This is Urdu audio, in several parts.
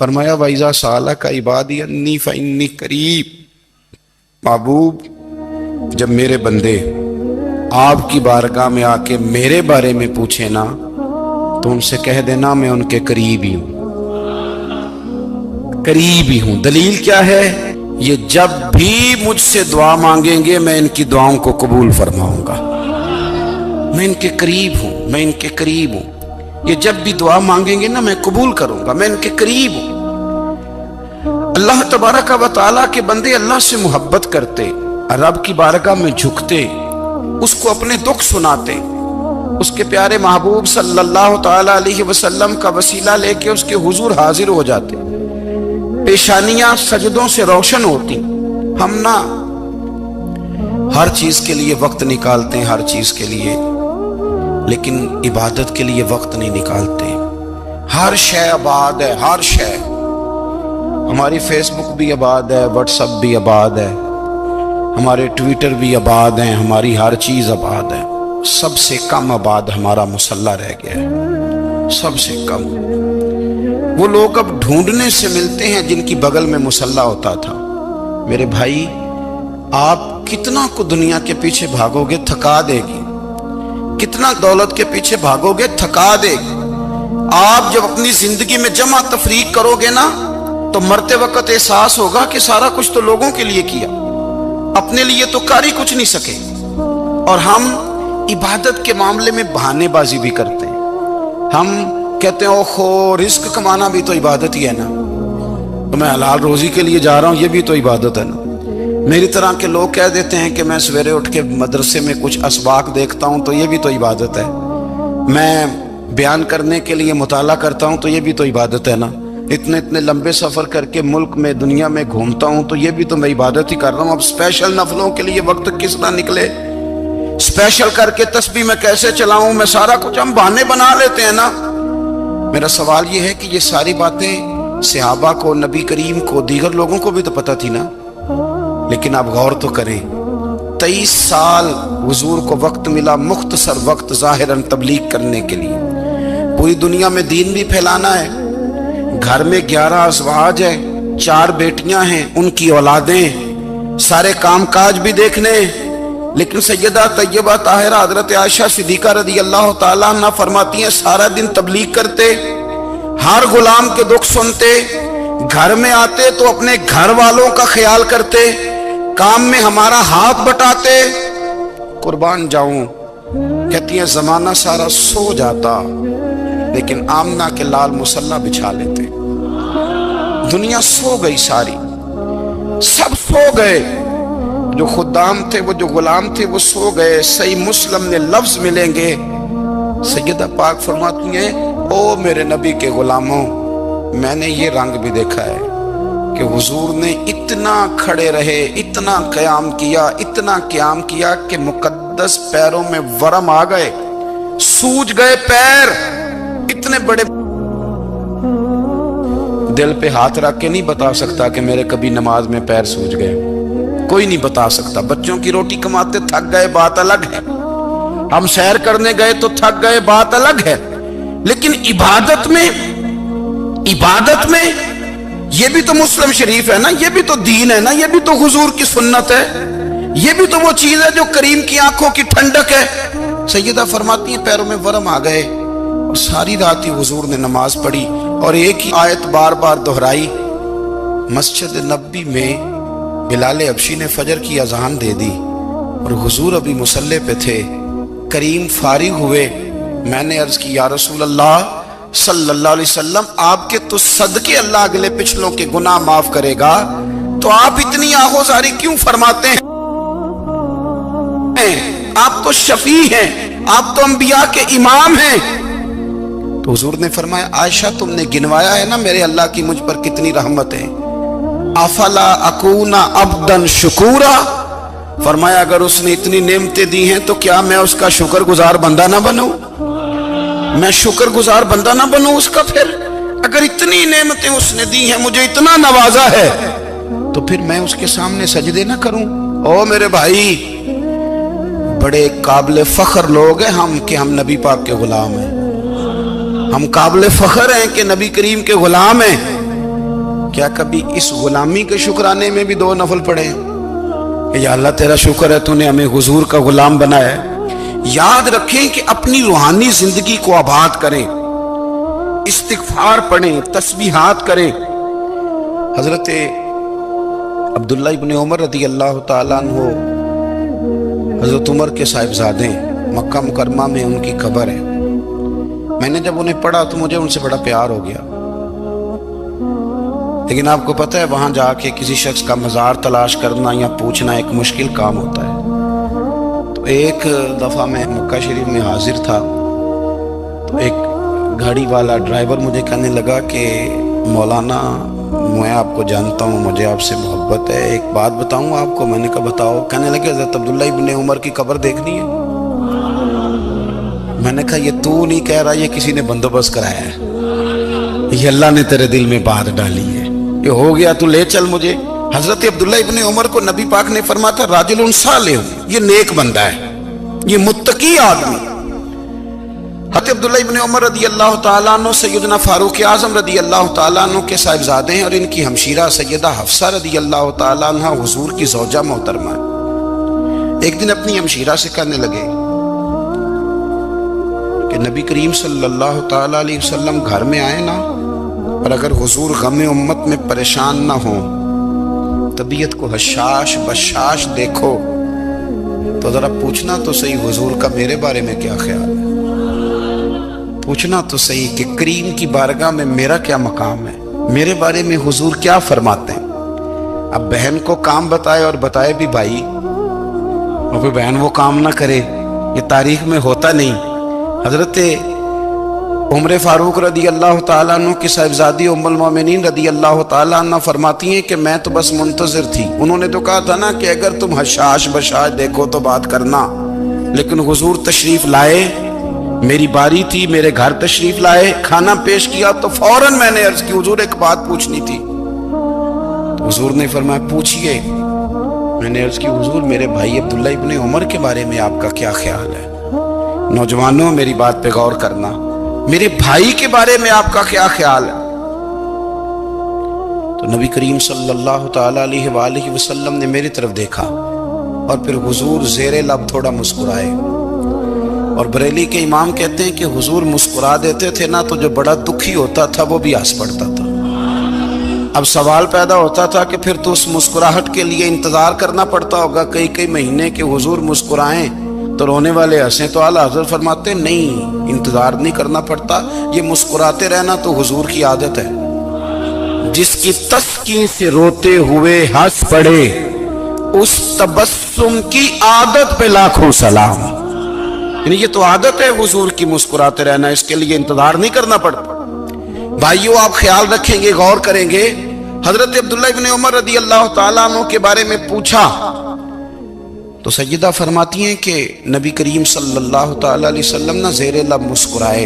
فرمایا وَإِذَا سَأَلَكَ عِبَادِي أَنِّي فَإِنِّي قَرِيبٌ، محبوب جب میرے بندے آپ کی بارگاہ میں آ کے میرے بارے میں پوچھیں نا تو ان سے کہہ دینا میں ان کے قریب ہی ہوں، قریب ہی ہوں۔ دلیل کیا ہے؟ یہ جب بھی مجھ سے دعا مانگیں گے میں ان کی دعاؤں کو قبول فرماؤں گا، میں ان کے قریب ہوں، میں ان کے قریب ہوں۔ یہ جب بھی دعا مانگیں گے نا میں قبول کروں گا، میں ان کے قریب ہوں۔ اللہ تبارک و تعالیٰ کے بندے اللہ سے محبت کرتے، رب کی بارگاہ میں جھکتے، اس کو اپنے دکھ سناتے، اس کے پیارے محبوب صلی اللہ تعالیٰ علیہ وسلم کا وسیلہ لے کے اس کے حضور حاضر ہو جاتے، پیشانیاں سجدوں سے روشن ہوتی۔ ہم نا ہر چیز کے لیے وقت نکالتے ہیں، ہر چیز کے لیے، لیکن عبادت کے لیے وقت نہیں نکالتے۔ ہر شے آباد ہے، ہر شے، ہماری فیس بک بھی آباد ہے، واٹس ایپ بھی آباد ہے، ہمارے ٹویٹر بھی آباد ہیں، ہماری ہر چیز آباد ہے۔ سب سے کم آباد ہمارا مصلی رہ گیا ہے، سب سے کم۔ وہ لوگ اب ڈھونڈنے سے ملتے ہیں جن کی بغل میں مصلی ہوتا تھا۔ میرے بھائی آپ کتنا کو دنیا کے پیچھے بھاگو گے تھکا دے گی، کتنا دولت کے پیچھے بھاگو گے تھکا دے گی۔ آپ جب اپنی زندگی میں جمع تفریق کرو گے نا تو مرتے وقت احساس ہوگا کہ سارا کچھ تو لوگوں کے لیے کیا، اپنے لیے تو کر ہی کچھ نہیں سکے۔ اور ہم عبادت کے معاملے میں بہانے بازی بھی کرتے ہیں۔ ہم کہتے ہیں اوہو رزق کمانا بھی تو عبادت ہی ہے نا، تو میں حلال روزی کے لیے جا رہا ہوں، یہ بھی تو عبادت ہے نا۔ میری طرح کے لوگ کہہ دیتے ہیں کہ میں سویرے اٹھ کے مدرسے میں کچھ اسباق دیکھتا ہوں تو یہ بھی تو عبادت ہے، میں بیان کرنے کے لیے مطالعہ کرتا ہوں تو یہ بھی تو عبادت ہے نا، اتنے لمبے سفر کر کے ملک میں دنیا میں گھومتا ہوں تو یہ بھی تو میں عبادت ہی کر رہا ہوں۔ اب اسپیشل نفلوں کے لیے وقت کس طرح نکلے، اسپیشل کر کے تسبیح میں کیسے چلاؤں، میں سارا کچھ ہم بہانے بنا لیتے ہیں نا۔ میرا سوال یہ ہے کہ یہ ساری باتیں صحابہ کو، نبی کریم کو، دیگر لوگوں کو بھی تو پتہ تھی نا، لیکن آپ غور تو کریں 23 سال حضور کو وقت ملا، مختصر وقت ظاہراً تبلیغ کرنے کے لیے، پوری دنیا میں دین بھی پھیلانا ہے۔ گھر میں 11 ازواج ہیں، 4 بیٹیاں ہیں، ان کی اولادیں، سارے کام کاج بھی دیکھنے، لیکن سیدہ طیبہ طاہرہ حضرت عائشہ صدیقہ رضی اللہ تعالیٰ عنہ فرماتی ہیں سارا دن تبلیغ کرتے، ہر غلام کے دکھ سنتے، گھر میں آتے تو اپنے گھر والوں کا خیال کرتے، کام میں ہمارا ہاتھ بٹاتے۔ قربان جاؤں، کہتی ہیں زمانہ سارا سو جاتا لیکن آمنہ کے لال مصلی بچھا لیتے۔ دنیا سو گئی، ساری سب سو گئے، جو خدام تھے، وہ جو غلام تھے وہ سو گئے۔ صحیح مسلم میں لفظ ملیں گے، سیدہ پاک فرماتی ہیں او میرے نبی کے غلاموں، میں نے یہ رنگ بھی دیکھا ہے کہ حضور نے اتنا کھڑے رہے، اتنا قیام کیا، اتنا قیام کیا کہ مقدس پیروں میں ورم آ گئے، سوج گئے پیر، اتنے بڑے۔ دل پہ ہاتھ رکھ کے نہیں بتا سکتا کہ میرے کبھی نماز میں پیر سوج گئے، کوئی نہیں بتا سکتا۔ بچوں کی روٹی کماتے تھک گئے بات الگ ہے، ہم سیر کرنے گئے تو تھک گئے بات الگ ہے، لیکن عبادت میں یہ بھی تو مسلم شریف ہے نا، یہ بھی تو دین ہے نا، یہ بھی تو حضور کی سنت ہے، یہ بھی تو وہ چیز ہے جو کریم کی آنکھوں کی ٹھنڈک ہے۔ سیدہ فرماتی ہیں پیروں میں ورم آ گئے، اور ساری رات ہی حضور نے نماز پڑھی اور ایک ہی آیت بار بار دہرائی۔ مسجد نبوی میں بلال حبشی نے فجر کی اذان دے دی اور حضور ابھی مصلی پہ تھے، کریم فارغ ہوئے، میں نے عرض کی یا رسول اللہ صلی اللہ علیہ وسلم آپ کے تو صدقے اللہ اگلے پچھلوں کے گناہ معاف کرے گا، تو آپ اتنی آہوزاری کیوں فرماتے ہیں؟ آپ تو شفیع ہیں، آپ تو انبیاء کے امام ہیں۔ تو حضور نے فرمایا عائشہ تم نے گنوایا ہے نا میرے اللہ کی مجھ پر کتنی رحمت ہے، افلا اکون عبدا شکورا، فرمایا اگر اس نے اتنی نعمتیں دی ہیں تو کیا میں اس کا شکر گزار بندہ نہ بنوں، میں شکر گزار بندہ نہ بنوں اس کا؟ پھر اگر اتنی نعمتیں اس نے دی ہیں، مجھے اتنا نوازا ہے، تو پھر میں اس کے سامنے سجدے نہ کروں؟ او میرے بھائی، بڑے قابل فخر لوگ ہیں ہم کہ ہم نبی پاک کے غلام ہیں، ہم قابل فخر ہیں کہ نبی کریم کے غلام ہیں، کیا کبھی اس غلامی کے شکرانے میں بھی 2 نفل پڑھے کہ یا اللہ تیرا شکر ہے تو نے ہمیں حضور کا غلام بنایا ہے؟ یاد رکھیں کہ اپنی روحانی زندگی کو آباد کریں، استغفار پڑھیں، تسبیحات کریں۔ حضرت عبداللہ ابن عمر رضی اللہ تعالیٰ عنہ حضرت عمر کے صاحبزادے، مکہ مکرمہ میں ان کی قبر ہے۔ میں نے جب انہیں پڑھا تو مجھے ان سے بڑا پیار ہو گیا، لیکن آپ کو پتہ ہے وہاں جا کے کسی شخص کا مزار تلاش کرنا یا پوچھنا ایک مشکل کام ہوتا ہے۔ تو ایک دفعہ میں مکہ شریف میں حاضر تھا، تو ایک گاڑی والا ڈرائیور مجھے کہنے لگا کہ مولانا میں آپ کو جانتا ہوں، مجھے آپ سے محبت ہے، ایک بات بتاؤں آپ کو؟ میں نے کہا بتاؤ۔ کہنے لگے حضرت عبداللہ ابن عمر کی قبر دیکھنی ہے۔ میں نے کہا یہ تو نہیں کہہ رہا، یہ کسی نے بندوبست کرایا ہے، یہ اللہ نے تیرے دل میں بات ڈالی ہے، یہ ہو گیا، تو لے چل مجھے۔ حضرت عبداللہ ابن عمر کو نبی پاک نے فرمایا تھا راجل صالح، یہ نیک بندہ ہے، یہ متقی آدمی۔ حضرت عبداللہ ابن عمر رضی اللہ تعالیٰ عنہ سیدنا فاروق اعظم رضی اللہ تعالیٰ عنہ کے صاحبزادے ہیں، اور ان کی ہمشیرہ سیدہ حفصہ رضی اللہ تعالیٰ عنہ حضور کی زوجہ محترمہ۔ ایک دن اپنی ہمشیرہ سے کہنے لگے کہ نبی کریم صلی اللہ تعالیٰ علیہ وسلم گھر میں آئے نا، اور اگر حضور غم امت میں پریشان نہ ہوں، طبیعت کو حشاش بشاش دیکھو، تو ذرا پوچھنا تو صحیح حضور کا میرے بارے میں کیا خیال ہے، پوچھنا تو صحیح کہ کریم کی بارگاہ میں میرا کیا مقام ہے، میرے بارے میں حضور کیا فرماتے ہیں۔ اب بہن کو کام بتائے، اور بتائے بھی بھائی، اور پھر بہن وہ کام نہ کرے، یہ تاریخ میں ہوتا نہیں۔ حضرت عمر فاروق رضی اللہ تعالیٰ عنہ کی صاحبزادی ام المومنین رضی اللہ تعالیٰ عنہ فرماتی ہیں کہ میں تو بس منتظر تھی۔ انہوں نے تو کہا تھا نا کہ اگر تم حشاش بشاش دیکھو تو بات کرنا، لیکن حضور تشریف لائے، میری باری تھی، میرے گھر تشریف لائے، کھانا پیش کیا تو فوراً میں نے عرض کی حضور ایک بات پوچھنی تھی۔ تو حضور نے فرمایا پوچھئے۔ میں نے عرض کی حضور میرے بھائی عبداللہ ابن عمر کے بارے میں آپ کا کیا خیال ہے؟ نوجوانوں میری بات پہ غور کرنا، میرے بھائی کے بارے میں آپ کا کیا خیال ہے؟ تو نبی کریم صلی اللہ تعالیٰ علیہ وآلہ وسلم نے میری طرف دیکھا، اور پھر حضور زیر لب تھوڑا مسکرائے، اور بریلی کے امام کہتے ہیں کہ حضور مسکرا دیتے تھے نا تو جو بڑا دکھی ہوتا تھا وہ بھی ہنس پڑتا تھا۔ اب سوال پیدا ہوتا تھا کہ پھر تو اس مسکراہٹ کے لیے انتظار کرنا پڑتا ہوگا کئی مہینے کہ حضور مسکرائیں تو رونے والے ہنسیں، تو اعلیٰ حضرت فرماتے نہیں، انتظار نہیں کرنا پڑتا، یہ مسکراتے رہنا تو حضور کی عادت ہے۔ جس کی تسکین سے روتے ہوئے ہنس پڑے، اس تبسم کی عادت پہ لاکھوں سلام۔ یعنی یہ تو عادت ہے حضور کی مسکراتے رہنا، اس کے لیے انتظار نہیں کرنا پڑتا۔ بھائیو آپ خیال رکھیں گے، غور کریں گے، حضرت عبداللہ ابن عمر رضی اللہ تعالیٰ عنہ کے بارے میں پوچھا تو سیدہ فرماتی ہیں کہ نبی کریم صلی اللہ تعالیٰ علیہ وسلم نہ زیر لب مسکرائے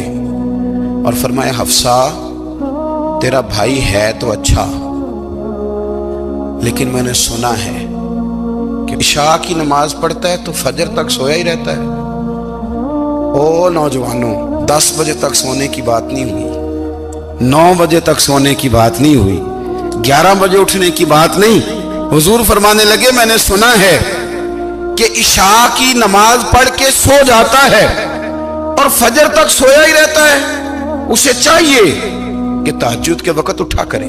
اور فرمایا حفصہ تیرا بھائی ہے تو اچھا، لیکن میں نے سنا ہے کہ عشاء کی نماز پڑھتا ہے تو فجر تک سویا ہی رہتا ہے۔ او نوجوانوں، 10 بجے تک سونے کی بات نہیں ہوئی، 9 بجے تک سونے کی بات نہیں ہوئی، 11 بجے اٹھنے کی بات نہیں۔ حضور فرمانے لگے میں نے سنا ہے کہ عشاء کی نماز پڑھ کے سو جاتا ہے اور فجر تک سویا ہی رہتا ہے، اسے چاہیے کہ تہجد کے وقت اٹھا کرے،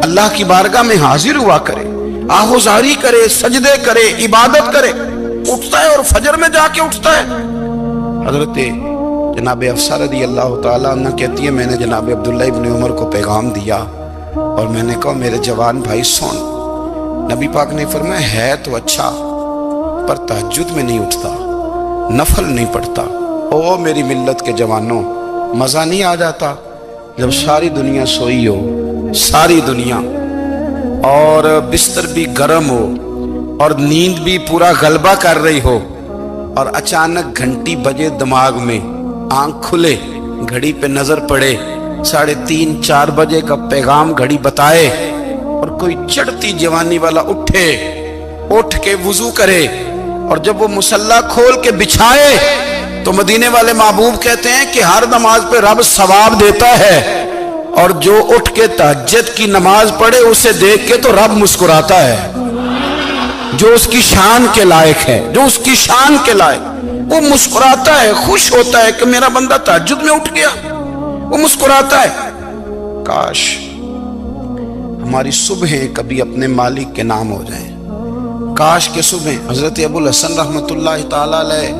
اللہ کی بارگاہ میں حاضر ہوا کرے، آہوزاری کرے، سجدے کرے، عبادت کرے، اٹھتا ہے اور فجر میں جا کے اٹھتا ہے۔ حضرت جناب حفصہ رضی اللہ تعالیٰ عنہ کہتی ہے میں نے جناب عبداللہ ابن عمر کو پیغام دیا اور میں نے کہا میرے جوان بھائی سن، نبی پاک نے فرمایا ہے تو اچھا پر تہجد میں نہیں اٹھتا، نفل نہیں پڑھتا۔ او میری ملت کے جوانوں، مزہ نہیں آ جاتا جب ساری دنیا سوئی ہو، ساری دنیا، اور بستر بھی گرم ہو اور نیند بھی پورا غلبہ کر رہی ہو، اور اچانک گھنٹی بجے دماغ میں، آنکھ کھلے، گھڑی پہ نظر پڑے، 3:30 4 بجے کا پیغام گھڑی بتائے، اور کوئی چڑھتی جوانی والا اٹھ کے وضو کرے، اور جب وہ مصلی کھول کے بچھائے تو مدینے والے محبوب کہتے ہیں کہ ہر نماز پہ رب ثواب دیتا ہے، اور جو اٹھ کے تہجد کی نماز پڑھے اسے دیکھ کے تو رب مسکراتا ہے، جو اس کی شان کے لائق ہے، جو اس کی شان کے لائق، وہ مسکراتا ہے، خوش ہوتا ہے کہ میرا بندہ تہجد میں اٹھ گیا، وہ مسکراتا ہے۔ کاش ہماری صبحیں کبھی اپنے مالک کے نام ہو جائیں، کاش کے صبح حضرت ابو الحسن رحمت اللہ تعالی علیہ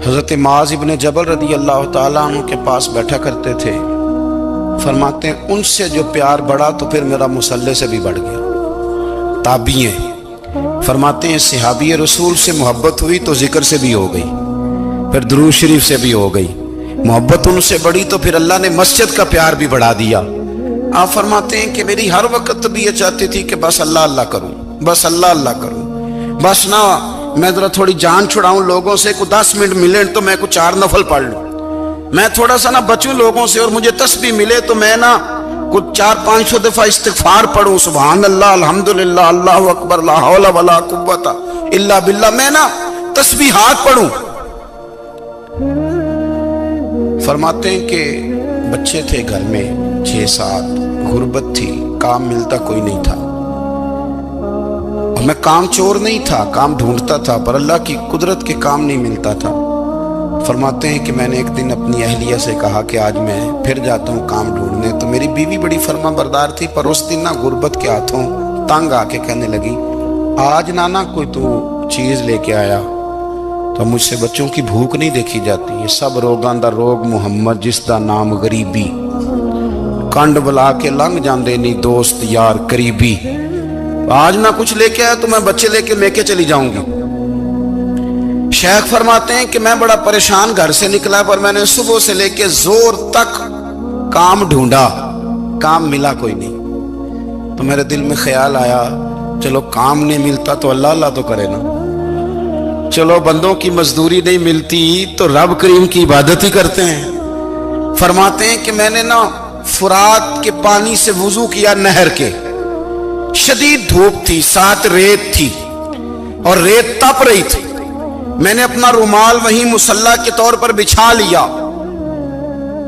حضرت معاذ ابن جبل رضی اللہ تعالیٰ عنہ کے پاس بیٹھا کرتے تھے، فرماتے ہیں ان سے جو پیار بڑھا تو پھر میرا مصلی سے بھی بڑھ گیا۔ تابعی ہیں، فرماتے ہیں صحابی رسول سے محبت ہوئی تو ذکر سے بھی ہو گئی، پھر درود شریف سے بھی ہو گئی، محبت ان سے بڑھی تو پھر اللہ نے مسجد کا پیار بھی بڑھا دیا۔ آپ فرماتے ہیں کہ میری ہر وقت بھی یہ چاہتی تھی کہ بس اللہ اللہ کروں، بس اللہ اللہ کروں، بس نہ میں ذرا تھوڑی جان چھڑاؤں لوگوں سے، کوئی 10 منٹ ملے تو میں کوئی 4 نفل پڑھ لوں، میں تھوڑا سا نہ بچوں لوگوں سے، اور مجھے تسبیح ملے تو میں نہ کچھ 400-500 دفعہ استغفار پڑھوں، سبحان اللہ، الحمدللہ، اللہ اکبر، لا حول ولا قوت الا باللہ، میں نہ تسبیحات پڑھوں۔ فرماتے ہیں کہ بچے تھے گھر میں 6-7، غربت تھی، کام ملتا کوئی نہیں تھا، اور میں کام چور نہیں تھا، کام ڈھونڈتا تھا، پر اللہ کی قدرت کے کام نہیں ملتا تھا۔ فرماتے ہیں کہ میں نے ایک دن اپنی اہلیہ سے کہا کہ آج میں پھر جاتا ہوں کام ڈھونڈنے، تو میری بیوی بڑی فرما بردار تھی، پر اس دن نہ غربت کے ہاتھوں تنگ آ کے کہنے لگی آج نانا کوئی تو چیز لے کے آیا، تو مجھ سے بچوں کی بھوک نہیں دیکھی جاتی، یہ سب روگاں دا روگ محمد جس دا نام غریبی، کنڈ بلا کے لنگ جاندے نہیں دوست یار قریبی، آج نہ کچھ لے کے آیا تو میں بچے لے کے چلی جاؤں گی۔ شیخ فرماتے ہیں کہ میں بڑا پریشان گھر سے نکلا، پر میں نے صبح سے لے کے زور تک کام ڈھونڈا، کام ملا کوئی نہیں، تو میرے دل میں خیال آیا چلو کام نہیں ملتا تو اللہ اللہ تو کرے نا، چلو بندوں کی مزدوری نہیں ملتی تو رب کریم کی عبادت ہی کرتے ہیں۔ فرماتے ہیں کہ میں نے نا فرات کے پانی سے وضو کیا، نہر کے، شدید دھوپ تھی، ساتھ ریت تھی اور ریت تپ رہی تھی، میں نے اپنا رومال وہیں مصلی کے طور پر بچھا لیا،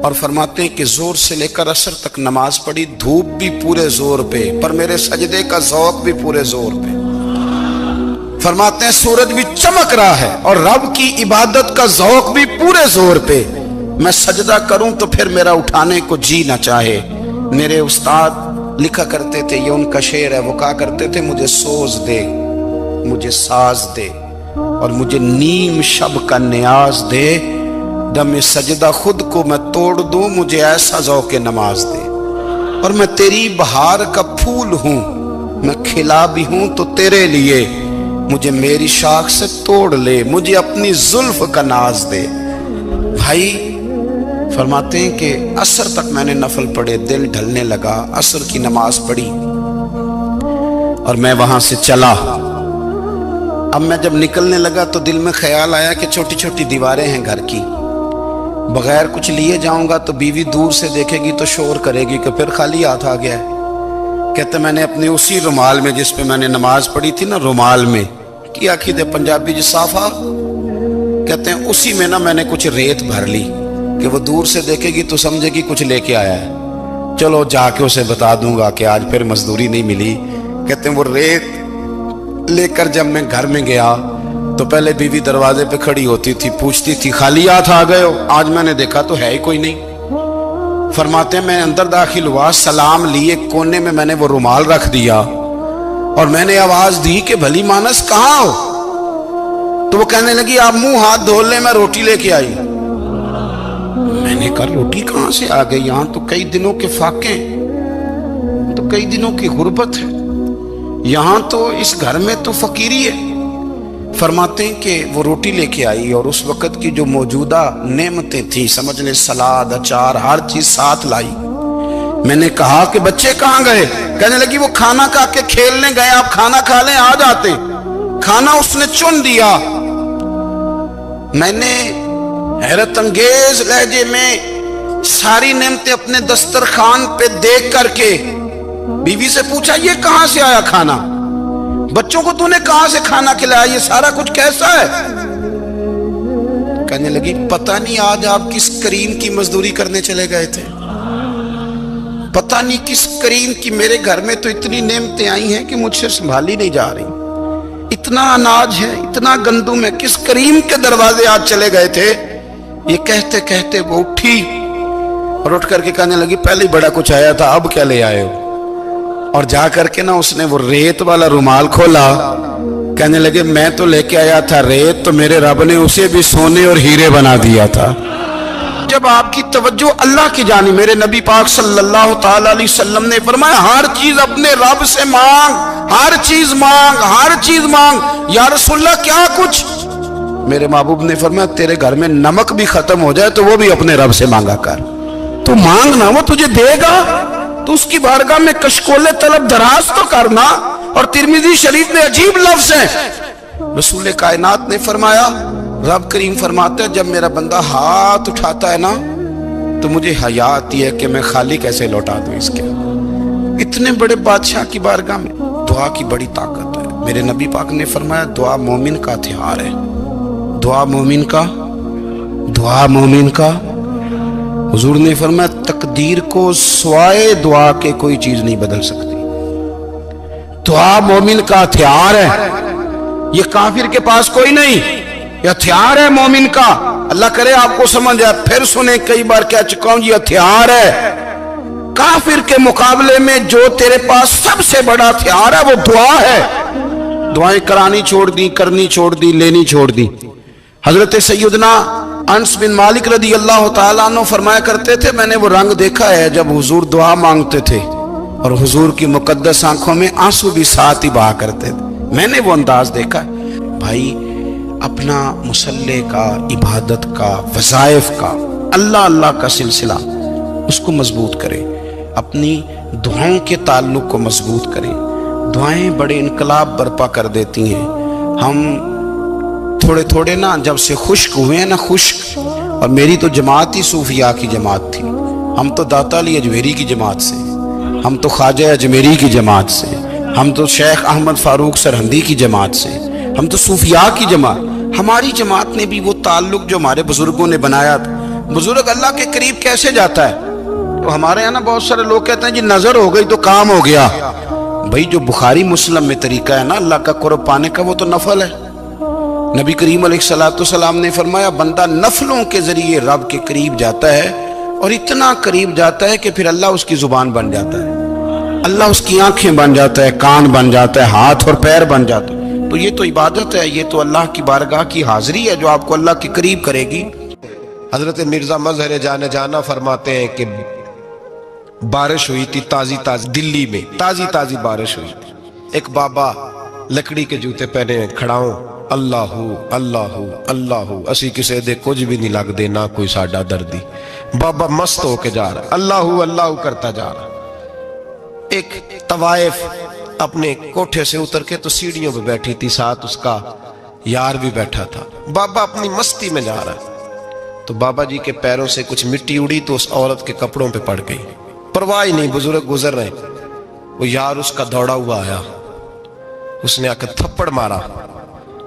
اور فرماتے ہیں کہ زور سے لے کر عصر تک نماز پڑھی، دھوپ بھی پورے زور پہ، پر میرے سجدے کا ذوق بھی پورے زور پہ۔ فرماتے ہیں سورج بھی چمک رہا ہے اور رب کی عبادت کا ذوق بھی پورے زور پہ، میں سجدہ کروں تو پھر میرا اٹھانے کو جی نہ چاہے۔ میرے استاد لکھا کرتے تھے، یہ ان کا شعر ہے، وہ کہا کرتے تھے مجھے سوز دے، مجھے ساز دے، اور مجھے نیم شب کا نیاز دے، دم سجدہ خود کو میں توڑ دوں، مجھے ایسا ذوق نماز دے، اور میں تیری بہار کا پھول ہوں، میں کھلا بھی ہوں تو تیرے لیے، مجھے میری شاخ سے توڑ لے، مجھے اپنی زلف کا ناز دے۔ بھائی فرماتے ہیں کہ عصر تک میں نے نفل پڑھے، دل ڈھلنے لگا، عصر کی نماز پڑھی اور میں وہاں سے چلا۔ اب میں جب نکلنے لگا تو دل میں خیال آیا کہ چھوٹی چھوٹی دیواریں ہیں گھر کی، بغیر کچھ لیے جاؤں گا تو بیوی دور سے دیکھے گی تو شور کرے گی کہ پھر خالی ہاتھ آ گیا ہے۔ کہتے میں نے اپنے اسی رومال میں جس پہ میں نے نماز پڑھی تھی نا، رومال میں کی آخی دے پنجابی جی صافہ، کہتے ہیں اسی میں نا میں نے کچھ ریت بھر لی کہ وہ دور سے دیکھے گی تو سمجھے گی کچھ لے کے آیا ہے، چلو جا کے اسے بتا دوں گا کہ آج پھر مزدوری نہیں ملی۔ کہتے ہیں وہ ریت لے کر جب میں گھر میں گیا تو پہلے بیوی دروازے پہ کھڑی ہوتی تھی، پوچھتی تھی خالی ہاتھ آ گئے ہو؟ آج میں نے دیکھا تو ہے ہی کوئی نہیں۔ فرماتے ہیں میں اندر داخل ہوا، سلام لیے، کونے میں میں نے وہ رومال رکھ دیا اور میں نے آواز دی کہ بھلی مانس کہاں ہو؟ تو وہ کہنے لگی آپ منہ ہاتھ دھو لیں، میں روٹی لے کے آئی۔ میں نے کہا روٹی کہاں سے آ گئی؟ یہاں تو کئی دنوں کے فاقے، تو کئی دنوں کی غربت ہے، یہاں تو اس گھر میں تو فقیری ہے۔ فرماتے ہیں کہ وہ روٹی لے کے آئی اور اس وقت کی جو موجودہ نعمتیں تھیں، سمجھ لیں سلاد، اچار، ہر چیز ساتھ لائی۔ میں نے کہا کہ بچے کہاں گئے؟ کہنے لگی وہ کھانا کھا کے کھیلنے گئے، آپ کھانا کھا لیں آ جاتے۔ کھانا اس نے چن دیا۔ میں نے حیرت انگیز لہجے میں ساری نعمتیں اپنے دسترخوان پہ دیکھ کر کے بیوی سے پوچھا یہ کہاں سے آیا کھانا؟ بچوں کو تو نے کہاں سے کھانا کھلایا؟ یہ سارا کچھ کیسا ہے؟ کہنے لگی پتہ نہیں آج آپ کس کریم کی مزدوری کرنے چلے گئے تھے، پتہ نہیں کس کریم کی، میرے گھر میں تو اتنی نعمتیں آئی ہیں کہ مجھ سے سنبھالی نہیں جا رہی، اتنا اناج ہے، اتنا گندم ہے، کس کریم کے دروازے آج چلے گئے تھے؟ یہ کہتے کہتے وہ اٹھی اور اٹھ کر کے کہنے لگی پہلے بڑا کچھ آیا تھا، اب کیا لے آئے ہو؟ اور جا کر کے نا اس نے وہ ریت والا رومال کھولا، کہنے لگے میں تو لے کے آیا تھا ریت، تو میرے رب نے اسے بھی سونے اور ہیرے بنا دیا تھا۔ جب آپ کی توجہ اللہ کی جانب، میرے نبی پاک صلی اللہ تعالی علیہ وسلم نے فرمایا ہر چیز اپنے رب سے مانگ، ہر چیز مانگ، ہر چیز مانگ۔ یا رسول اللہ کیا کچھ؟ میرے محبوب نے فرمایا تیرے گھر میں نمک بھی ختم ہو جائے تو وہ بھی اپنے رب سے مانگا کر، تو مانگنا وہ تجھے دے گا، تو اس کی بارگاہ میں کشکول طلب دراز تو کرنا۔ اور ترمذی شریف میں عجیب لفظ ہے، رسول کائنات نے فرمایا، رب کریم فرماتا ہے جب میرا بندہ ہاتھ اٹھاتا ہے نا تو مجھے حیا آتی ہے کہ میں خالی کیسے لوٹا دوں اس کے۔ اتنے بڑے بادشاہ کی بارگاہ میں دعا کی بڑی طاقت ہے۔ میرے نبی پاک نے فرمایا دعا مومن کا ہتھیار ہے، دعا مومن کا، دعا مومن کا۔ حضور نے فرمایا تقدیر کو سوائے دعا کے کوئی چیز نہیں بدل سکتی، دعا مومن کا ہتھیار ہے، یہ کافر کے پاس کوئی نہیں، یہ ہتھیار ہے مومن کا۔ اللہ کرے آپ کو سمجھ آئے، پھر سنیں، کئی بار کہہ چکا ہوں یہ ہتھیار ہے۔ کافر کے مقابلے میں جو تیرے پاس سب سے بڑا ہتھیار ہے وہ دعا ہے۔ دعائیں کرانی چھوڑ دی، کرنی چھوڑ دی، لینی چھوڑ دی۔ حضرت سیدنا انس بن مالک رضی اللہ تعالیٰ عنہ فرمایا کرتے تھے میں نے وہ رنگ دیکھا ہے جب حضور دعا مانگتے تھے اور حضور کی مقدس آنکھوں میں آنسو بھی ساتھ ہی بہا کرتے تھے، میں نے وہ انداز دیکھا ہے۔ بھائی اپنا مصلی کا، عبادت کا، وظائف کا، اللہ اللہ کا سلسلہ اس کو مضبوط کریں، اپنی دعاؤں کے تعلق کو مضبوط کریں۔ دعائیں بڑے انقلاب برپا کر دیتی ہیں۔ ہم تھوڑے تھوڑے نا جب سے خشک ہوئے ہیں نا، خشک، اور میری تو جماعت ہی صوفیاء کی جماعت تھی، ہم تو داتا علی اجمیری کی جماعت سے، ہم تو خواجہ اجمیری کی جماعت سے، ہم تو شیخ احمد فاروق سرہندی کی جماعت سے، ہم تو صوفیاء کی جماعت۔ ہماری جماعت نے بھی وہ تعلق جو ہمارے بزرگوں نے بنایا تھا۔ بزرگ اللہ کے قریب کیسے جاتا ہے؟ تو ہمارے یہاں نا بہت سارے لوگ کہتے ہیں جی نظر ہو گئی تو کام ہو گیا۔ بھائی جو بخاری مسلم میں طریقہ ہے نا اللہ کا قرب پانے کا، وہ تو نفل ہے۔ نبی کریم علیہ السلام نے فرمایا بندہ نفلوں کے ذریعے رب کے قریب جاتا ہے، اور اتنا قریب جاتا ہے کہ پھر اللہ اس کی زبان بن جاتا ہے، اللہ اس کی آنکھیں بن جاتا ہے، کان بن جاتا ہے، ہاتھ اور پیر بن جاتا ہے۔ تو یہ تو عبادت ہے، یہ تو اللہ کی بارگاہ کی حاضری ہے جو آپ کو اللہ کے قریب کرے گی۔ حضرت مرزا مظہر جانا فرماتے ہیں کہ بارش ہوئی تھی تازی دلی میں تازی بارش ہوئی تھی، ایک بابا لکڑی کے جوتے پہنے کھڑا ہوں، اللہ اللہ اللہ، اسی کسے دے کچھ بھی نہیں لگ دے، نہ کوئی ساڈا دردی۔ بابا مست ہو کے جا رہا ہے، اللہ اللہ کرتا جا رہا۔ ایک طوائف اپنے کوٹھے سے اتر کے تو سیڑھیوں پہ بیٹھی تھی، ساتھ اس کا یار بھی بیٹھا تھا۔ بابا اپنی مستی میں جا رہا ہے تو بابا جی کے پیروں سے کچھ مٹی اڑی تو اس عورت کے کپڑوں پہ پڑ گئی، پرواہ ہی نہیں، بزرگ گزر رہے۔ وہ یار اس کا دوڑا ہوا آیا، اس نے آ کے تھپڑ مارا،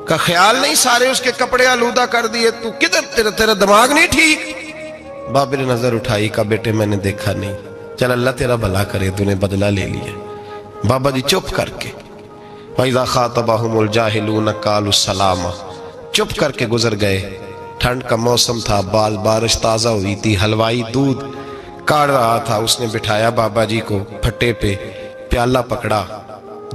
کا خیال نہیں سارے اس کے کپڑے آلودہ کر دیے، تو کدھر تیرا دماغ نہیں ٹھیک؟ بابا نے نظر اٹھائی، کہا بیٹے میں نے دیکھا نہیں، چل اللہ تیرا بھلا کرے، تو نے بدلہ لے لیا۔ بابا جی چپ کر کے وَإِذَا خَاطَبَهُمُ الْجَاهِلُونَ قَالُوا السَّلَامَ، چپ کر کے گزر گئے۔ ٹھنڈ کا موسم تھا، بارش تازہ ہوئی تھی، حلوائی دودھ کاڑ رہا تھا، اس نے بٹھایا بابا جی کو پھٹے پہ، پیالہ پکڑا،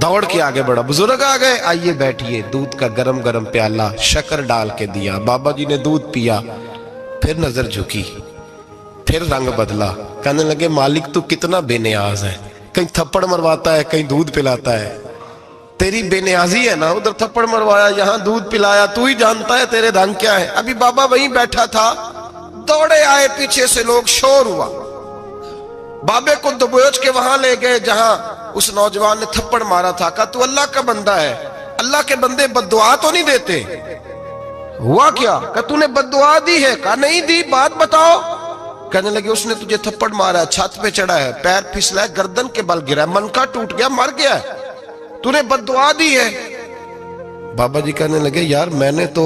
دوڑ کے آگے بڑھا، بزرگ آ گئے، آئیے بیٹھیے، دودھ کا گرم گرم پیالہ شکر ڈال کے دیا، بابا جی نے دودھ پیا، پھر نظر جھکی، پھر رنگ بدلا، کہنے لگے مالک تو کتنا بے نیاز ہے، کہیں تھپڑ مرواتا ہے، کہیں دودھ پلاتا ہے، تیری بے نیازی ہے نا، ادھر تھپڑ مروایا، یہاں دودھ پلایا، تو ہی جانتا ہے تیرے رنگ کیا ہے۔ ابھی بابا وہیں بیٹھا تھا، دوڑے آئے پیچھے سے لوگ، شور ہوا، بابے کو دبوچ کے وہاں لے گئے جہاں اس نوجوان نے تھپڑ مارا تھا، کہا تو اللہ کا بندہ ہے، اللہ کے بندے بد دعا تو نہیں دیتے؟ ہوا کیا؟ کہا تو نے بد دعا دی ہے؟ کہا نہیں دی، بات بتاؤ۔ کہنے لگے اس نے تجھے تھپڑ مارا ہے، چھت پہ چڑھا ہے، پیر پھسلا ہے، گردن کے بل گرا ہے، منکا ٹوٹ گیا، مر گیا ہے، تو نے بد دعا دی ہے۔ بابا جی کہنے لگے یار میں نے تو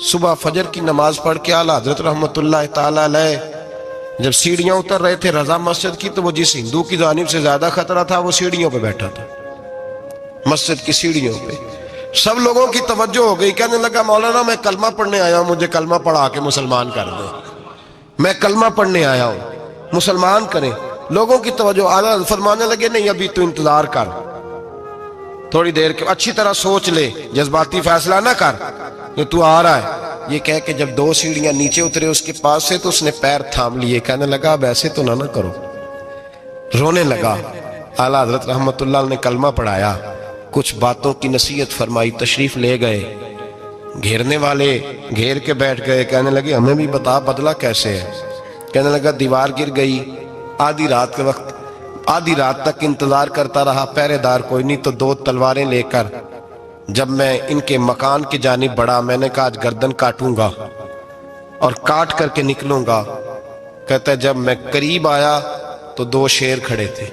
صبح فجر کی نماز پڑھ کے اعلیٰ حضرت رحمت اللہ تعالی علیہ جب سیڑھیاں اتر رہے تھے رضا مسجد کی، تو وہ جس ہندو کی جانب سے زیادہ خطرہ تھا وہ سیڑھیوں پہ بیٹھا تھا، مسجد کی سیڑھیوں پہ۔ سب لوگوں کی توجہ ہو گئی، کہنے لگا مولانا میں کلمہ پڑھنے آیا ہوں، مجھے کلمہ پڑھا کے مسلمان کر دیں، میں کلمہ پڑھنے آیا ہوں، مسلمان کریں۔ لوگوں کی توجہ، اعلیٰ فرمانے لگے نہیں ابھی تو انتظار کر، تھوڑی دیر کے اچھی طرح سوچ لے، جذباتی فیصلہ نہ کر کہ تو آ رہا ہے۔ یہ کہہ کے جب 2 سیڑھیاں نیچے اترے اس کے پاس سے، تو اس نے پیر تھام لیے، کہنے لگا اب ایسے تو نہ کرو، رونے لگا۔ اعلیٰ حضرت رحمت اللہ نے کلمہ پڑھایا، کچھ باتوں کی نصیحت فرمائی، تشریف لے گئے۔ گھیرنے والے گھیر کے بیٹھ گئے، کہنے لگے ہمیں بھی بتا بدلہ کیسے ہے۔ کہنے لگا دیوار گر گئی، آدھی رات کے وقت، آدھی رات تک انتظار کرتا رہا، پہرے دار کوئی نہیں، تو 2 تلواریں لے کر جب میں ان کے مکان کی جانب بڑھا، میں نے کہا آج گردن کاٹوں گا اور کاٹ کر کے نکلوں گا۔ کہتا ہے جب میں قریب آیا تو 2 شیر کھڑے تھے،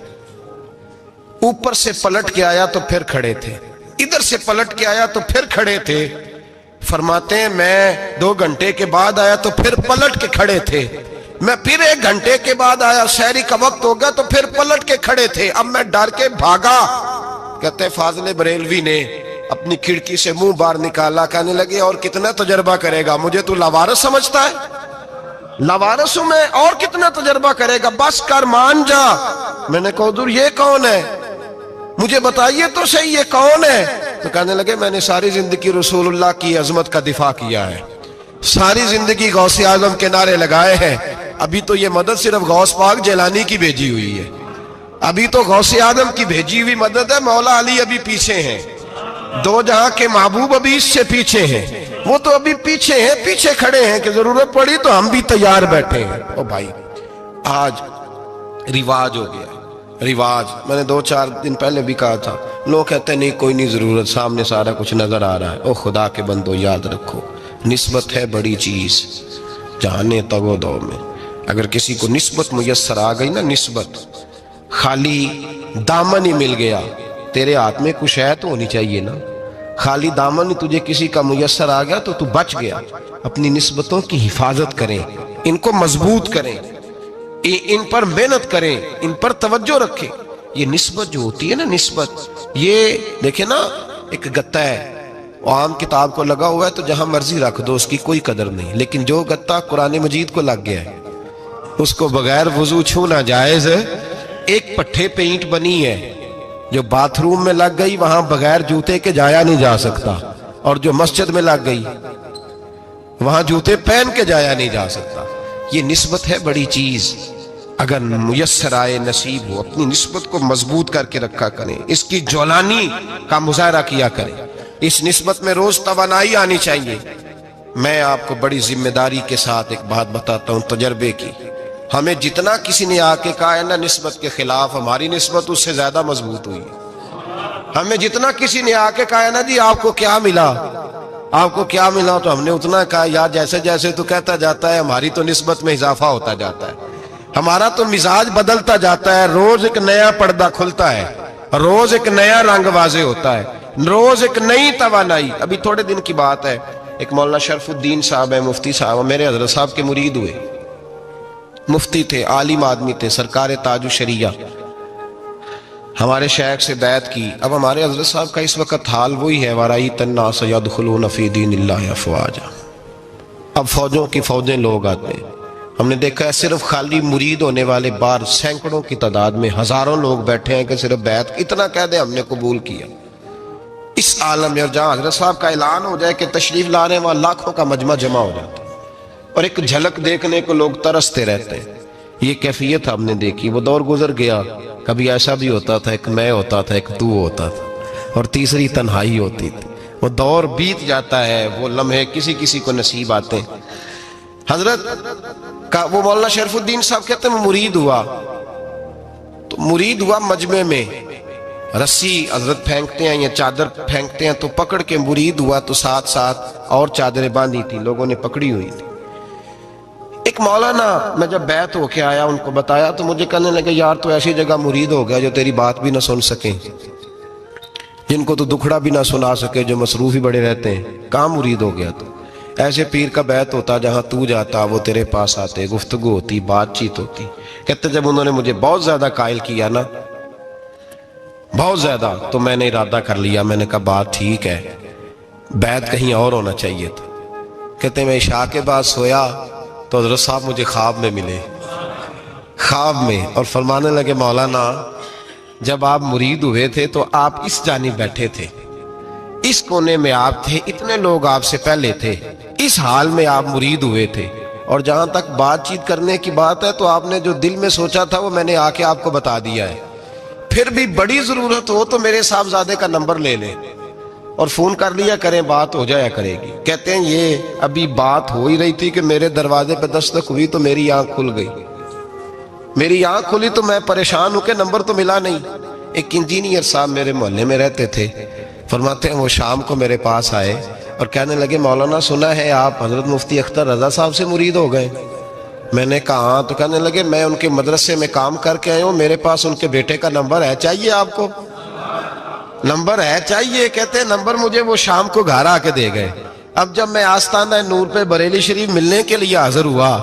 اوپر سے پلٹ کے آیا تو پھر کھڑے تھے، ادھر سے پلٹ کے آیا تو پھر کھڑے تھے۔ فرماتے ہیں میں 2 گھنٹے کے بعد آیا تو پھر پلٹ کے کھڑے تھے، میں پھر 1 گھنٹے کے بعد آیا، سحری کا وقت ہو گیا تو پھر پلٹ کے کھڑے تھے، اب میں ڈر کے بھاگا۔ کہتے ہیں فاضل بریلوی نے اپنی کھڑکی سے منہ باہر نکالا، کہنے لگے اور کتنا تجربہ کرے گا، مجھے تو لاوارث سمجھتا ہے، لاوارث ہوں میں، اور کتنا تجربہ کرے گا، بس کر مان جا۔ میں نے کہا حضور یہ کون ہے، مجھے بتائیے تو صحیح یہ کون ہے۔ تو کہنے لگے میں نے ساری زندگی رسول اللہ کی عظمت کا دفاع کیا ہے، ساری زندگی غوث اعظم کے نعرے لگائے ہیں، ابھی تو یہ مدد صرف غوث پاک جیلانی کی بھیجی ہوئی ہے، ابھی تو غوث اعظم کی بھیجی ہوئی مدد ہے، مولا علی ابھی پیچھے ہیں، 2 جہاں کے محبوب ابھی اس سے پیچھے ہیں، وہ تو ابھی پیچھے ہیں، پیچھے کھڑے ہیں کہ ضرورت پڑی تو ہم بھی تیار بیٹھے ہیں۔ او بھائی آج رواج ہو گیا، رواج، میں نے 2-4 دن پہلے بھی کہا تھا، لوگ کہتے ہیں نہیں کوئی نہیں ضرورت، سامنے سارا کچھ نظر آ رہا ہے۔ او خدا کے بندو یاد رکھو، نسبت ہے بڑی چیز، جانے تگو دو میں، اگر کسی کو نسبت میسر آ گئی نا، نسبت، خالی دامن ہی مل گیا، تیرے ہاتھ میں کچھ ہے تو ہونی چاہیے نا، خالی دامن ہی تجھے کسی کا میسر آ گیا تو بچ گیا۔ اپنی نسبتوں کی حفاظت کریں، ان کو مضبوط کریں، ان پر محنت کریں، ان پر توجہ رکھیں۔ یہ نسبت جو ہوتی ہے نا، نسبت، یہ دیکھیں نا، ایک گتا ہے، وہ عام کتاب کو لگا ہوا ہے تو جہاں مرضی رکھ دو، اس کی کوئی قدر نہیں، لیکن جو گتا قرآن مجید کو لگ گیا ہے اس کو بغیر وضو چھونا جائز ہے۔ ایک پٹھے پہ اینٹ بنی ہے، جو باتھ روم میں لگ گئی وہاں بغیر جوتے کے جایا نہیں جا سکتا، اور جو مسجد میں لگ گئی وہاں جوتے پہن کے جایا نہیں جا سکتا۔ یہ نسبت ہے بڑی چیز، اگر میسر آئے نصیب ہو، اپنی نسبت کو مضبوط کر کے رکھا کریں، اس کی جولانی کا مظاہرہ کیا کریں، اس نسبت میں روز توانائی آنی چاہیے۔ میں آپ کو بڑی ذمہ داری کے ساتھ ایک بات بتاتا ہوں تجربے کی، ہمیں جتنا کسی نے آ کے کہا ہے نا نسبت کے خلاف، ہماری نسبت اس سے زیادہ مضبوط ہوئی۔ ہمیں جتنا کسی نے آ کے کہا ہے نا جی آپ کو کیا ملا، آپ کو کیا ملا، تو ہم نے اتنا کہا یار جیسے جیسے تو کہتا جاتا ہے ہماری تو نسبت میں اضافہ ہوتا جاتا ہے، ہمارا تو مزاج بدلتا جاتا ہے، روز ایک نیا پردہ کھلتا ہے، روز ایک نیا رنگ واضح ہوتا ہے، روز ایک نئی توانائی۔ ابھی تھوڑے دن کی بات ہے، ایک مولانا شرف الدین صاحب ہے، مفتی صاحب، میرے حضرت صاحب کے مرید ہوئے، مفتی تھے، عالم آدمی تھے، سرکار تاج الشریعہ، ہمارے شیخ سے بیعت کی۔ اب ہمارے حضرت صاحب کا اس وقت حال وہی ہے، وَرَأَيْتَ النَّاسَ يَدْخُلُونَ فِي دِينِ اللَّهِ أَفْوَاجًا، اب فوجوں کی فوجیں لوگ آتے ہیں۔ ہم نے دیکھا ہے صرف خالی مرید ہونے والے بار سینکڑوں کی تعداد میں ہزاروں لوگ بیٹھے ہیں کہ صرف بیعت اتنا کہہ دیں ہم نے قبول کیا۔ اس عالم میں جہاں حضرت صاحب کا اعلان ہو جائے کہ تشریف لا رہے ہیں، وہاں لاکھوں کا مجمع جمع ہو جاتا ہے، اور ایک جھلک دیکھنے کو لوگ ترستے رہتے ہیں۔ یہ کیفیت ہم نے دیکھی، وہ دور گزر گیا، کبھی ایسا بھی ہوتا تھا ایک میں ہوتا تھا، ایک تو ہوتا تھا، اور تیسری تنہائی ہوتی تھی۔ وہ دور بیت جاتا ہے، وہ لمحے کسی کسی کو نصیب آتے ہیں۔ حضرت کا وہ مولانا شرف الدین صاحب کہتے ہیں میں مرید ہوا، تو مرید ہوا مجمع میں، رسی حضرت پھینکتے ہیں یا چادر پھینکتے ہیں تو پکڑ کے مرید ہوا، تو ساتھ ساتھ اور چادریں باندھی تھی، لوگوں نے پکڑی ہوئی تھی۔ ایک مولانا، میں جب بیعت ہو کے آیا ان کو بتایا تو مجھے کہنے لگے یار تو ایسی جگہ مرید ہو گیا جو تیری بات بھی نہ سن سکیں، جن کو تو دکھڑا بھی نہ سنا سکے، جو مصروف ہی بڑے رہتے ہیں، کہاں مرید ہو گیا تو ایسے پیر کا بیت ہوتا جہاں تو جاتا وہ تیرے پاس آتے، گفتگو ہوتی، بات چیت ہوتی۔ کہتے جب انہوں نے مجھے بہت زیادہ قائل کیا نا، بہت زیادہ، تو میں نے ارادہ کر لیا، میں نے کہا بات ٹھیک ہے، بیت کہیں اور ہونا چاہیے تھا۔ کہتے میں عشاء کے بعد سویا تو حضرت صاحب مجھے خواب میں ملے، خواب میں، اور فرمانے لگے مولانا جب آپ مرید ہوئے تھے تو آپ اس جانب بیٹھے تھے، اس کونے میں آپ تھے، اتنے لوگ آپ سے پہلے تھے، اس حال میں آپ مرید ہوئے تھے، اور جہاں تک بات چیت کرنے کی بات ہے تو آپ نے جو دل میں سوچا تھا وہ میں نے آ کے آپ کو بتا دیا ہے۔ پھر بھی بڑی ضرورت ہو تو میرے صاحبزادے کا نمبر لے لیں اور فون کر لیا کریں، بات ہو جایا کرے گی۔ کہتے ہیں یہ ابھی بات ہو ہی رہی تھی کہ میرے دروازے پہ دستک ہوئی تو میری آنکھ کھل گئی، میری آنکھ کھلی تو میں پریشان ہوں کہ نمبر تو ملا نہیں۔ ایک انجینئر صاحب میرے محلے میں رہتے تھے، فرماتے ہیں وہ شام کو میرے پاس آئے اور کہنے لگے مولانا سنا ہے آپ حضرت مفتی اختر رضا صاحب سے مرید ہو گئے؟ میں نے کہا ہاں۔ تو کہنے لگے میں ان کے مدرسے میں کام کر کے آئے ہوں، میرے پاس ان کے بیٹے کا نمبر ہے، چاہیے آپ کو؟ نمبر ہے چاہیے؟ کہتے ہیں نمبر مجھے وہ شام کو گھر آ کے دے گئے۔ اب جب میں آستانہ نور پہ بریلی شریف ملنے کے لیے حاضر ہوا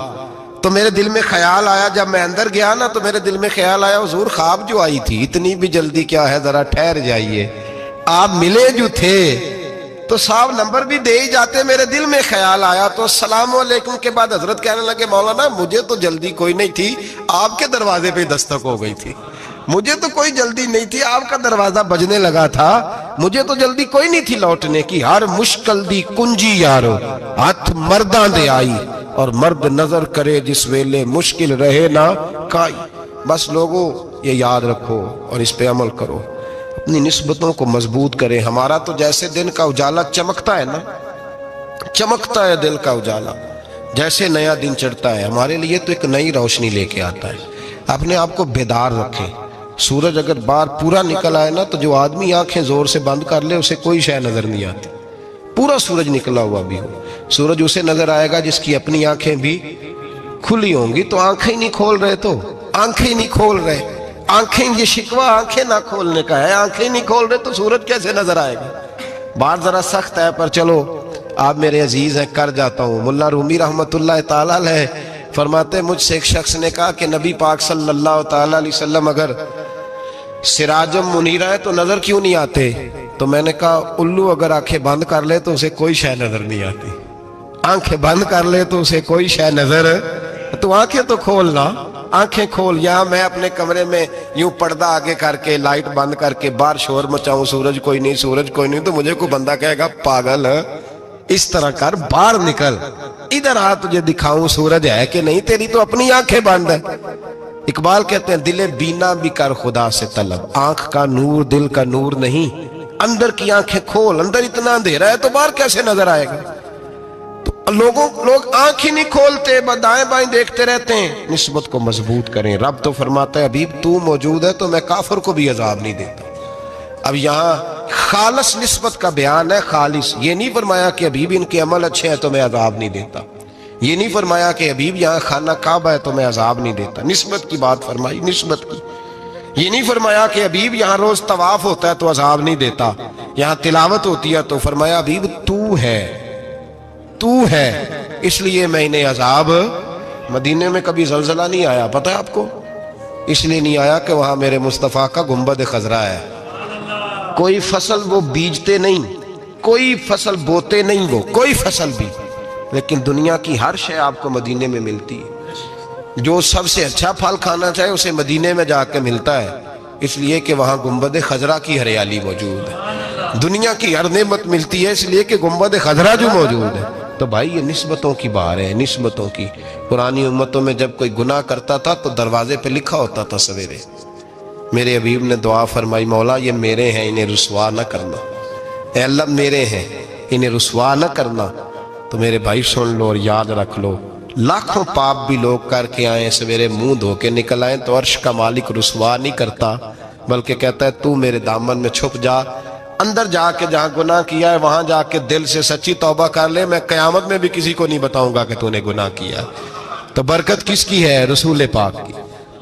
تو میرے دل میں خیال آیا، جب میں اندر گیا نا تو میرے دل میں خیال آیا حضور خواب جو آئی تھی اتنی بھی جلدی کیا ہے، ذرا ٹھہر جائیے، آپ ملے جو تھے تو صاحب نمبر بھی دے ہی جاتے۔ میرے دل میں خیال آیا تو السلام علیکم کے بعد حضرت کہنے لگے مولانا مجھے تو جلدی کوئی نہیں تھی، آپ کے دروازے پہ دستک ہو گئی تھی، مجھے تو کوئی جلدی نہیں تھی، آپ کا دروازہ بجنے لگا تھا، مجھے تو جلدی کوئی نہیں تھی لوٹنے کی۔ ہر مشکل دی کنجی یارو ہاتھ مرداں دے آئی، اور مرد نظر کرے جس ویلے مشکل رہے نہ کائی۔ بس لوگوں یہ یاد رکھو اور اس پہ عمل کرو، اپنی نسبتوں کو مضبوط کریں۔ ہمارا تو جیسے دن کا اجالا چمکتا ہے نا، چمکتا ہے دل کا اجالا، جیسے نیا دن چڑھتا ہے ہمارے لیے تو ایک نئی روشنی لے کے آتا ہے۔ اپنے آپ کو بیدار رکھیں۔ سورج اگر باہر پورا نکل آئے نا تو جو آدمی آنکھیں زور سے بند کر لے اسے کوئی شے نظر نہیں آتی، پورا سورج نکلا ہوا بھی ہو۔ سورج اسے نظر آئے گا جس کی اپنی آنکھیں بھی کھلی ہوں گی۔ تو آنکھیں ہی نہیں کھول رہے، تو آنکھیں ہی نہیں کھول رہے، آنکھیں، یہ شکوہ آنکھیں نہ کھولنے کا ہے، آنکھیں نہیں کھول رہے تو سورج کیسے نظر آئے گا؟ بات ذرا سخت ہے پر چلو آپ میرے عزیز ہیں، کر جاتا ہوں۔ ملا رومی رحمت اللہ تعالیٰ علیہ فرماتے مجھ سے ایک شخص نے کہا کہ نبی پاک صلی اللہ تعالیٰ علیہ وسلم اگر سراجم منیرہ ہے تو نظر کیوں نہیں آتے؟ تو میں نے کہا الو اگر آنکھیں بند کر لے تو اسے کوئی شے نظر نہیں آتی، آنکھیں بند کر لے تو اسے کوئی شے نظر، تو آنکھیں تو کھولنا، آنکھیں کھول۔ یہاں میں اپنے کمرے میں یوں پردہ آگے کر کے لائٹ بند کر کے باہر شور مچاؤں، سورج کوئی نہیں، سورج کوئی نہیں، تو مجھے کوئی بندہ کہے گا پاگل اس طرح کر، باہر نکل، ادھر آ تجھے دکھاؤں سورج ہے کہ نہیں، تیری تو اپنی آنکھیں بند ہے۔ اقبال کہتے ہیں دل بینا بھی کر خدا سے طلب، آنکھ کا نور دل کا نور نہیں، اندر کی آنکھیں کھول، اندر اتنا اندھیرا ہے تو باہر کیسے نظر آئے گا؟ تو لوگ آنکھ ہی نہیں کھولتے، دائیں بائیں دیکھتے رہتے ہیں۔ نسبت کو مضبوط کریں۔ رب تو فرماتا ہے حبیب تو موجود ہے تو میں کافر کو بھی عذاب نہیں دیتا۔ اب یہاں خالص نسبت کا بیان ہے، خالص، یہ نہیں فرمایا کہ حبیب ان کے عمل اچھے ہیں تو میں عذاب نہیں دیتا، یہ نہیں فرمایا کہ حبیب یہاں خانہ کعبہ ہے تو میں عذاب نہیں دیتا، نسبت کی بات فرمائی، نسبت کی۔ یہ نہیں فرمایا کہ حبیب یہاں روز طواف ہوتا ہے تو عذاب نہیں دیتا، یہاں تلاوت ہوتی ہے تو فرمایا حبیب تو ہے اس لیے میں انہیں عذاب۔ مدینے میں کبھی زلزلہ نہیں آیا، پتہ ہے آپ کو؟ اس لیے نہیں آیا کہ وہاں میرے مصطفیٰ کا گنبد خضرا ہے۔ کوئی فصل وہ بیجتے نہیں، کوئی فصل بوتے نہیں، وہ کوئی فصل بھی، لیکن دنیا کی ہر شے آپ کو مدینے میں ملتی ہے۔ جو سب سے اچھا پھل کھانا چاہے اسے مدینے میں جا کے ملتا ہے، اس لیے کہ وہاں گنبد خضرا کی ہریالی موجود ہے۔ دنیا کی ہر نعمت ملتی ہے اس لیے کہ گنبد خضرا جو موجود ہے۔ تو بھائی یہ نسبتوں کی بار ہے، نسبتوں کی۔ پرانی امتوں میں جب کوئی گناہ کرتا تھا تو دروازے پہ لکھا ہوتا تھا سویرے، میرے حبیب نے دعا فرمائی مولا یہ میرے ہیں انہیں رسوا نہ کرنا، اے اللہ میرے ہیں انہیں رسوا نہ کرنا۔ تو میرے بھائی سن لو اور یاد رکھ لو، لاکھوں پاپ بھی لوگ کر کے آئیں، سویرے منہ دھو کے نکل آئیں تو عرش کا مالک رسوا نہیں کرتا، بلکہ کہتا ہے تو میرے دامن میں چھپ جا، اندر جا کے جہاں گناہ کیا ہے وہاں جا کے دل سے سچی توبہ کر لے، میں قیامت میں بھی کسی کو نہیں بتاؤں گا کہ تو نے گناہ کیا۔ تو برکت کس کی ہے؟ رسول پاک کی۔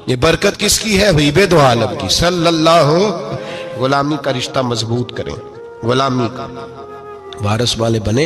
یہ برکت کس کی ہے؟ حبیب دو عالم کی صلی اللہ۔ غلامی کا رشتہ مضبوط کریں، غلامی کا وارث والے بنے،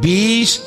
20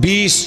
20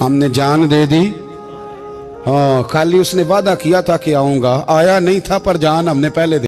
ہم نے جان دے دی. ہاں خالی اس نے وعدہ کیا تھا کہ آؤں گا, آیا نہیں تھا پر جان ہم نے پہلے